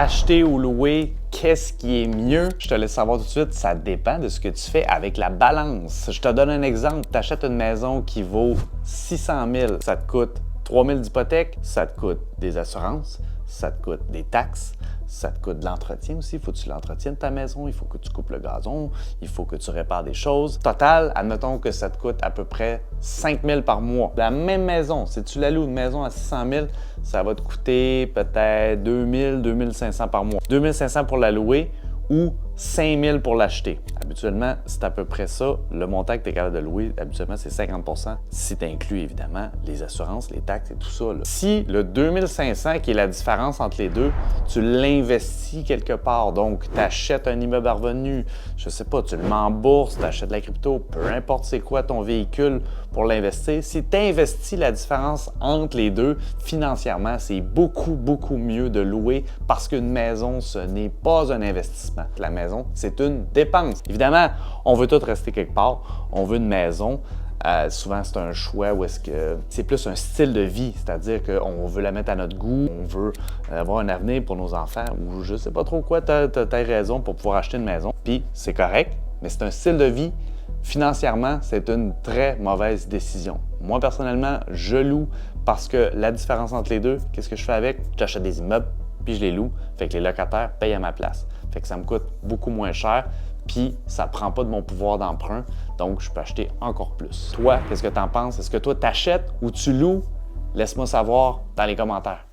Acheter ou louer, qu'est-ce qui est mieux? Je te laisse savoir tout de suite, ça dépend de ce que tu fais avec la balance. Je te donne un exemple, tu achètes une maison qui vaut 600 000, ça te coûte 3 000 d'hypothèque, ça te coûte des assurances, ça te coûte des taxes, ça te coûte de l'entretien aussi. Il faut que tu l'entretiennes ta maison, il faut que tu coupes le gazon, il faut que tu répares des choses. Total, admettons que ça te coûte à peu près 5 000 par mois. La même maison, si tu la loues une maison à 600 000, ça va te coûter peut-être 2 000, 2 500 par mois. 2 500 pour la louer ou 5 000 pour l'acheter. Habituellement, c'est à peu près ça. Le montant que tu es capable de louer, habituellement, c'est 50 % si tu inclus évidemment les assurances, les taxes et tout ça. Là. Si le 2 500, qui est la différence entre les deux, tu l'investis quelque part, donc tu achètes un immeuble à revenu, je sais pas, tu le mets en bourse, tu achètes de la crypto, peu importe c'est quoi ton véhicule pour l'investir, si tu investis la différence entre les deux, financièrement, c'est beaucoup, beaucoup mieux de louer parce qu'une maison, ce n'est pas un investissement. La maison, c'est une dépense. Évidemment, on veut tous rester quelque part. On veut une maison. Souvent, c'est un choix où est-ce que c'est plus un style de vie, c'est-à-dire qu'on veut la mettre à notre goût, on veut avoir un avenir pour nos enfants ou je sais pas trop quoi, tu as raison pour pouvoir acheter une maison. Puis, c'est correct, mais c'est un style de vie. Financièrement, c'est une très mauvaise décision. Moi, personnellement, je loue parce que la différence entre les deux, qu'est-ce que je fais avec? J'achète des immeubles, puis je les loue. Fait que les locataires payent à ma place. Fait que ça me coûte beaucoup moins cher, puis ça ne prend pas de mon pouvoir d'emprunt, donc je peux acheter encore plus. Toi, qu'est-ce que tu en penses? Est-ce que toi, tu achètes ou tu loues? Laisse-moi savoir dans les commentaires.